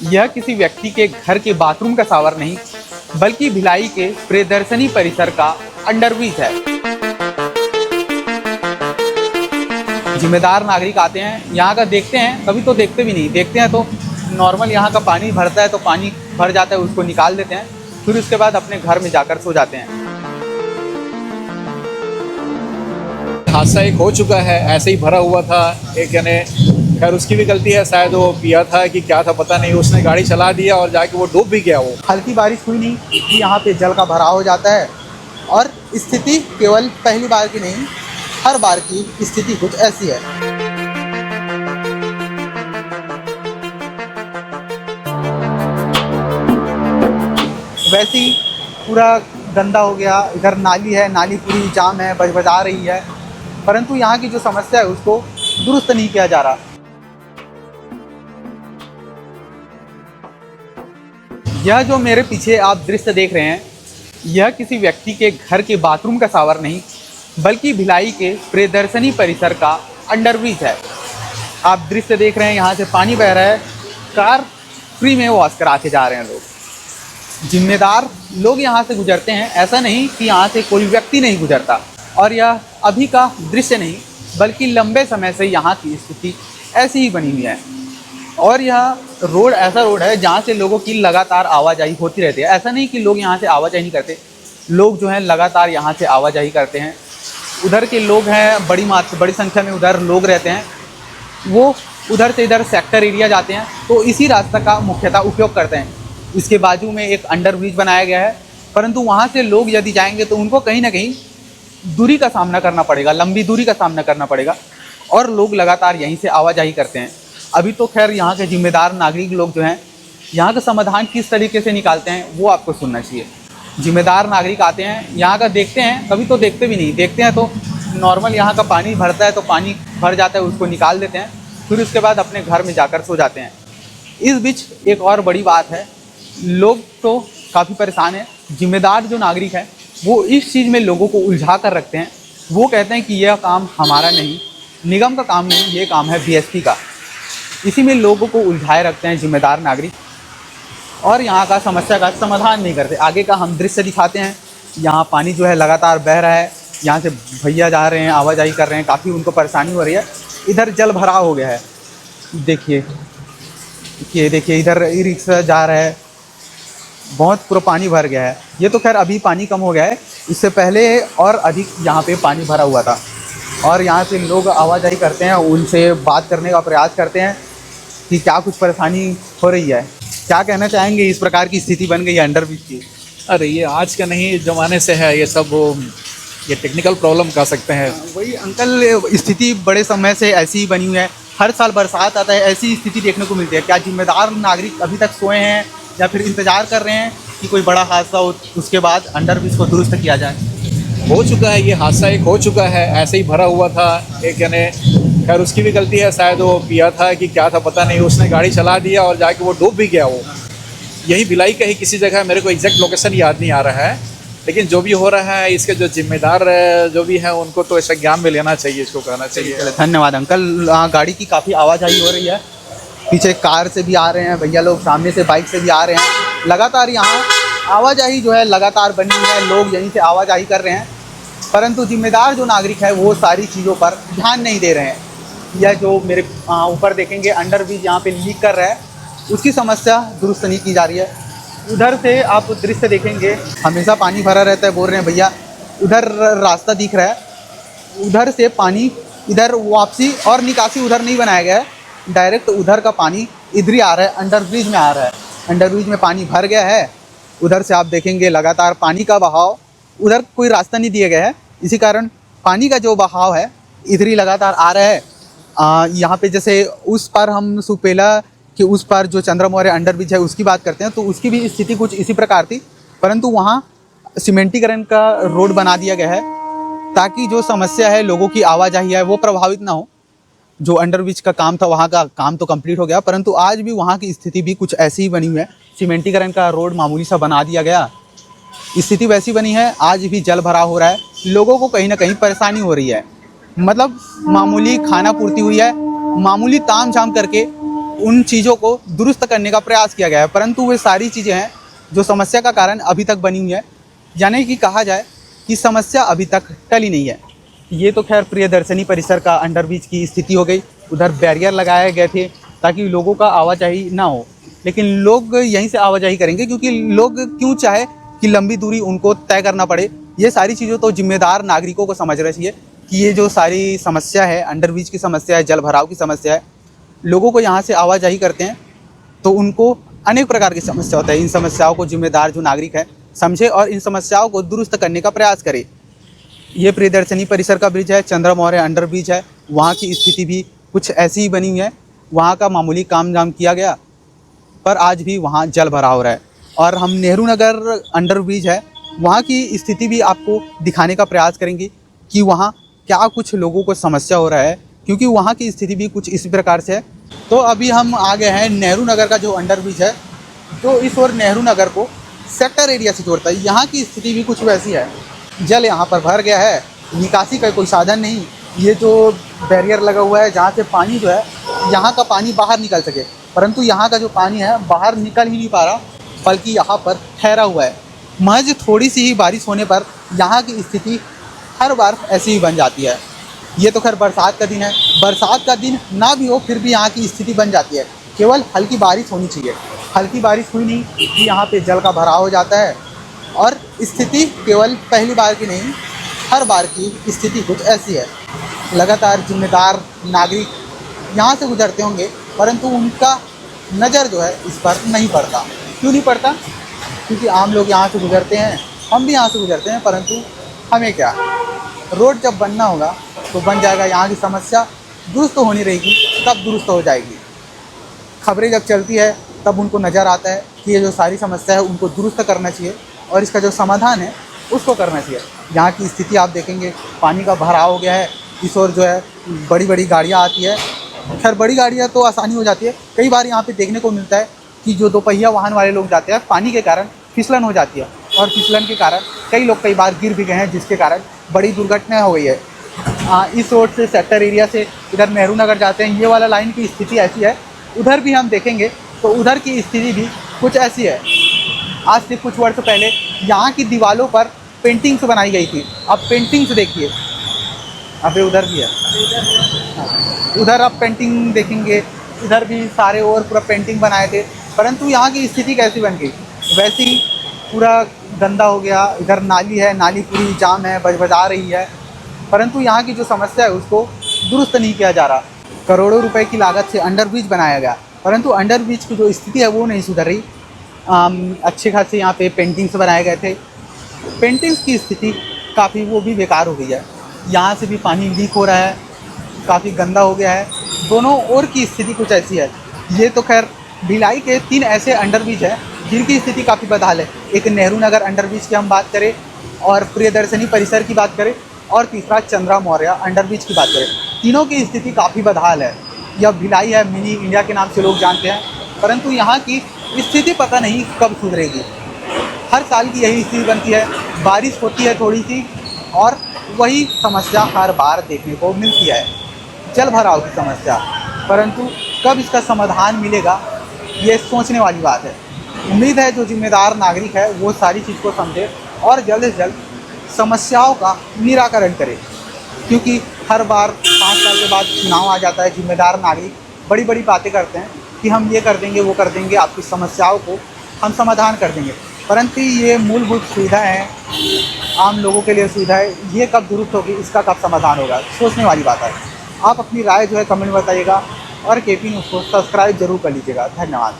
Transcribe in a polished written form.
यह किसी व्यक्ति के घर के बाथरूम का शावर नहीं, बल्कि भिलाई के प्रियदर्शनी परिसर का अंडरब्रिज है। जिम्मेदार नागरिक आते हैं, यहाँ का देखते हैं, कभी तो देखते भी नहीं, देखते हैं तो नॉर्मल यहाँ का पानी भरता है तो पानी भर जाता है, उसको निकाल देते हैं, फिर उसके बाद अपने घर में जाकर सो जाते हैं। हादसा एक हो चुका है, ऐसे ही भरा हुआ था एक जने, खैर उसकी भी गलती है, शायद वो पिया था कि क्या था पता नहीं, उसने गाड़ी चला दिया और जाके वो डूब भी गया। वो हल्की बारिश हुई नहीं कि यहाँ पे जल का भराव हो जाता है, और स्थिति केवल पहली बार की नहीं, हर बार की स्थिति कुछ ऐसी है। वैसे ही पूरा गंदा हो गया, इधर नाली है, नाली पूरी जाम है, बजबजा रही है, परंतु यहाँ की जो समस्या है उसको दुरुस्त नहीं किया जा रहा। यह जो मेरे पीछे आप दृश्य देख रहे हैं, यह किसी व्यक्ति के घर के बाथरूम का शावर नहीं, बल्कि भिलाई के प्रियदर्शनी परिसर का अंडरब्रिज है। आप दृश्य देख रहे हैं, यहाँ से पानी बह रहा है, कार फ्री में वॉश करा के जा रहे हैं लोग। जिम्मेदार लोग यहाँ से गुजरते हैं, ऐसा नहीं कि यहाँ से कोई व्यक्ति नहीं गुजरता। और यह अभी का दृश्य नहीं, बल्कि लंबे समय से यहाँ की स्थिति ऐसी ही बनी हुई है। और यह रोड ऐसा रोड है जहाँ से लोगों की लगातार आवाजाही होती रहती है। ऐसा नहीं कि लोग यहाँ से आवाजाही नहीं करते, लोग जो हैं लगातार यहाँ से आवाजाही करते हैं। उधर के लोग हैं, बड़ी संख्या में उधर लोग रहते हैं, वो उधर से इधर सेक्टर एरिया जाते हैं, तो इसी रास्ता का मुख्यतः उपयोग करते हैं। इसके बाजू में एक अंडरब्रिज बनाया गया है, परंतु वहाँ से लोग यदि जाएंगे तो उनको कहीं ना कहीं दूरी का सामना करना पड़ेगा, लंबी दूरी का सामना करना पड़ेगा, और लोग लगातार यहीं से आवाजाही करते हैं। अभी तो खैर यहाँ के जिम्मेदार नागरिक लोग जो हैं, यहाँ का समाधान किस तरीके से निकालते हैं वो आपको सुनना चाहिए। जिम्मेदार नागरिक आते हैं, यहाँ का देखते हैं, कभी तो देखते भी नहीं, देखते हैं तो नॉर्मल यहाँ का पानी भरता है तो पानी भर जाता है, उसको निकाल देते हैं, फिर उसके बाद अपने घर में जाकर सो जाते हैं। इस बीच एक और बड़ी बात है, लोग तो काफ़ी परेशान हैं। जिम्मेदार जो नागरिक हैं वो इस चीज़ में लोगों को उलझा कर रखते हैं। वो कहते हैं कि यह काम हमारा नहीं, निगम का काम नहीं, ये काम है बीएसपी का। इसी में लोगों को उलझाए रखते हैं जिम्मेदार नागरिक, और यहाँ का समस्या का समाधान नहीं करते। आगे का हम दृश्य दिखाते हैं, यहाँ पानी जो है लगातार बह रहा है, यहाँ से भैया जा रहे हैं, आवाजाही कर रहे हैं, काफ़ी उनको परेशानी हो रही है। इधर जल भराव हो गया है, देखिए देखिए इधर ई रिक्शा जा रहा है, बहुत पूरा पानी भर गया है। ये तो खैर अभी पानी कम हो गया है, इससे पहले और अधिक यहाँ पे पानी भरा हुआ था। और यहाँ से लोग आवाजाही करते हैं, उनसे बात करने का प्रयास करते हैं कि क्या कुछ परेशानी हो रही है। क्या कहना चाहेंगे, इस प्रकार की स्थिति बन गई है अंडरब्रिज की? अरे ये आज का नहीं, ज़माने से है ये सब, ये टेक्निकल प्रॉब्लम कह सकते हैं। वही अंकल, स्थिति बड़े समय से ऐसी ही बनी हुई है। हर साल बरसात आता है, ऐसी स्थिति देखने को मिलती है। क्या जिम्मेदार नागरिक अभी तक सोए हैं या फिर इंतज़ार कर रहे हैं कि कोई बड़ा हादसा हो, उसके बाद अंडरब्रिज को दुरुस्त किया जाए? हो चुका है, ये हादसा एक हो चुका है, ऐसे ही भरा हुआ था एक जने, खैर उसकी भी गलती है, शायद वो पिया था कि क्या था पता नहीं, उसने गाड़ी चला दिया और जाके वो डूब भी गया। वो यही भिलाई का ही किसी जगह, मेरे को एग्जैक्ट लोकेशन याद नहीं आ रहा है, लेकिन जो भी हो रहा है इसके जो जिम्मेदार जो भी हैं उनको तो ऐसा ज्ञान में लेना चाहिए, इसको कहना चाहिए। धन्यवाद अंकल। गाड़ी की काफ़ी आवाजाही हो रही है, पीछे कार से भी आ रहे हैं भैया लोग, सामने से बाइक से भी आ रहे हैं। लगातार यहाँ आवाजाही जो है लगातार बनी हुई है, लोग यहीं से आवाजाही कर रहे हैं, परंतु जिम्मेदार जो नागरिक है वो सारी चीज़ों पर ध्यान नहीं दे रहे हैं। यह जो मेरे ऊपर देखेंगे अंडरब्रिज यहाँ पे लीक कर रहा है, उसकी समस्या दुरुस्त नहीं की जा रही है। उधर से आप दृश्य देखेंगे, हमेशा पानी भरा रहता है, बोल रहे हैं भैया, उधर रास्ता दिख रहा है, उधर से पानी इधर वापसी और निकासी उधर नहीं बनाया गया है, डायरेक्ट उधर का पानी इधर ही आ रहा है, अंडरब्रिज में आ रहा है। अंडरब्रिज में पानी भर गया है, उधर से आप देखेंगे लगातार पानी का बहाव, उधर कोई रास्ता नहीं दिया गया है, इसी कारण पानी का जो बहाव है इधर ही लगातार आ रहा है। यहाँ पे जैसे उस पार हम सुपेला कि उस पार जो चंद्र मौर्य अंडरब्रिज है उसकी बात करते हैं, तो उसकी भी स्थिति कुछ इसी प्रकार थी, परंतु वहाँ सीमेंटीकरण का रोड बना दिया गया है ताकि जो समस्या है, लोगों की आवाजाही है, वो प्रभावित ना हो। जो अंडरब्रिज का काम था वहाँ का काम तो कंप्लीट हो गया, परंतु आज भी वहाँ की स्थिति भी कुछ ऐसी ही बनी हुई है। सीमेंटीकरण का रोड मामूली सा बना दिया गया, स्थिति वैसी बनी है, आज भी जल भरा हो रहा है, लोगों को कहीं ना कहीं परेशानी हो रही है। मतलब मामूली खाना पूर्ति हुई है, मामूली ताम झाम करके उन चीज़ों को दुरुस्त करने का प्रयास किया गया है, परंतु वे सारी चीज़ें हैं जो समस्या का कारण अभी तक बनी हुई है, यानी कि कहा जाए कि समस्या अभी तक टली नहीं है। ये तो खैर प्रियदर्शनी परिसर का अंडरब्रिज की स्थिति हो गई। उधर बैरियर लगाए गए थे ताकि लोगों का आवाजाही ना हो, लेकिन लोग यहीं से आवाजाही करेंगे क्योंकि लोग क्यों चाहे कि लंबी दूरी उनको तय करना पड़े। ये सारी चीज़ें तो जिम्मेदार नागरिकों को समझना चाहिए कि ये जो सारी समस्या है, अंडरब्रिज की समस्या है, जल भराव की समस्या है, लोगों को यहाँ से आवाजाही करते हैं तो उनको अनेक प्रकार की समस्या होता है। इन समस्याओं को जिम्मेदार जो नागरिक है समझे और इन समस्याओं को दुरुस्त करने का प्रयास करे। ये प्रियदर्शनी परिसर का ब्रिज है, चंद्र मौर्य अंडर ब्रिज है। वहाँ की स्थिति भी कुछ ऐसी ही बनी हुई है। वहाँ का मामूली काम जाम किया गया पर आज भी वहाँ जल भरा हो रहा है। और हम नेहरू नगर अंडर ब्रिज है, वहाँ की स्थिति भी आपको दिखाने का प्रयास करेंगे कि वहाँ क्या कुछ लोगों को समस्या हो रहा है, क्योंकि वहाँ की स्थिति भी कुछ इस प्रकार से है। तो अभी हम आ गए हैं नेहरू नगर का जो अंडर ब्रिज है, जो इस और नेहरू नगर को सेक्टर एरिया से जोड़ता है। यहाँ की स्थिति भी कुछ वैसी है। जल यहाँ पर भर गया है, निकासी का कोई साधन नहीं। ये जो बैरियर लगा हुआ है जहाँ से पानी जो है, यहाँ का पानी बाहर निकल सके, परंतु यहाँ का जो पानी है बाहर निकल ही नहीं पा रहा, बल्कि यहाँ पर ठहरा हुआ है। महज थोड़ी सी ही बारिश होने पर यहाँ की स्थिति हर बार ऐसी ही बन जाती है। ये तो खैर बरसात का दिन है, बरसात का दिन ना भी हो फिर भी यहाँ की स्थिति बन जाती है। केवल हल्की बारिश होनी चाहिए, हल्की बारिश हुई नहीं कि यहाँ पे जल का भराव हो जाता है। और स्थिति केवल पहली बार की नहीं, हर बार की स्थिति कुछ ऐसी है। लगातार जिम्मेदार नागरिक यहाँ से गुजरते होंगे, परंतु उनका नज़र जो है इस पर नहीं पड़ता। क्यों नहीं पड़ता? क्योंकि आम लोग यहाँ से गुजरते हैं, हम भी यहाँ से गुजरते हैं, परंतु हमें क्या, रोड जब बनना होगा तो बन जाएगा। यहाँ की समस्या दुरुस्त होनी रहेगी तब दुरुस्त हो जाएगी। खबरें जब चलती है तब उनको नज़र आता है कि ये जो सारी समस्या है उनको दुरुस्त करना चाहिए और इसका जो समाधान है उसको करना चाहिए। यहाँ की स्थिति आप देखेंगे, पानी का भराव हो गया है। इस ओर जो है बड़ी बड़ी गाड़ियाँ आती है। खैर बड़ी गाड़ियाँ तो आसानी हो जाती है। कई बार यहाँ पे देखने को मिलता है कि जो दोपहिया वाहन वाले लोग जाते हैं, पानी के कारण फिसलन हो जाती है और फिसलन के कारण कई लोग कई बार गिर भी गए हैं, जिसके कारण बड़ी दुर्घटना हो गई है। इस रोड से सेक्टर एरिया से इधर नेहरू नगर जाते हैं, ये वाला लाइन की स्थिति ऐसी है। उधर भी हम देखेंगे तो उधर की स्थिति भी कुछ ऐसी है। आज से कुछ वर्ष पहले यहाँ की दीवारों पर पेंटिंग्स बनाई गई थी। अब पेंटिंग्स देखिए, अभी उधर भी है, उधर आप पेंटिंग देखेंगे, इधर भी सारे और पूरा पेंटिंग बनाए थे, परंतु यहाँ की स्थिति कैसी बन गई, वैसे ही पूरा गंदा हो गया। इधर नाली है, नाली पूरी जाम है, बजबजा रही है, परंतु यहाँ की जो समस्या है उसको दुरुस्त नहीं किया जा रहा। करोड़ों रुपए की लागत से अंडरब्रिज बनाया गया, परंतु अंडरब्रिज की जो स्थिति है वो नहीं सुधर रही। अच्छे खासे यहाँ पे पेंटिंग्स बनाए गए थे, पेंटिंग्स की स्थिति काफ़ी वो भी बेकार हो गई है। यहाँ से भी पानी लीक हो रहा है, काफ़ी गंदा हो गया है। दोनों ओर की स्थिति कुछ ऐसी है। ये तो खैर भिलाई के 3 ऐसे अंडरब्रिज हैं जिनकी स्थिति काफ़ी बदहाल है। एक नेहरू नगर अंडरब्रिज की हम बात करें और प्रियदर्शनी परिसर की बात करें, और तीसरा चंद्रा मौर्य अंडरब्रिज की बात करें, तीनों की स्थिति काफ़ी बदहाल है। यह भिलाई है, मिनी इंडिया के नाम से लोग जानते हैं, परंतु यहाँ की स्थिति पता नहीं कब सुधरेगी। हर साल की यही स्थिति बनती है, बारिश होती है थोड़ी सी और वही समस्या हर बार देखने को मिलती है, जल भराव की समस्या। परंतु कब इसका समाधान मिलेगा ये सोचने वाली बात है। उम्मीद है जो जिम्मेदार नागरिक है वो सारी चीज़ को समझे और जल्द से जल्द समस्याओं का निराकरण करे, क्योंकि हर बार 5 साल के बाद चुनाव आ जाता है। जिम्मेदार नागरिक बड़ी बड़ी बातें करते हैं कि हम ये कर देंगे, वो कर देंगे, आपकी समस्याओं को हम समाधान कर देंगे, परंतु ये मूलभूत सुविधाएं हैं, आम लोगों के लिए सुविधाएं, ये कब दुरुस्त होगी, इसका कब समाधान होगा, सोचने वाली बात है। आप अपनी राय जो है कमेंट में बताइएगा और KP न्यूज़ को सब्सक्राइब जरूर कर लीजिएगा। धन्यवाद।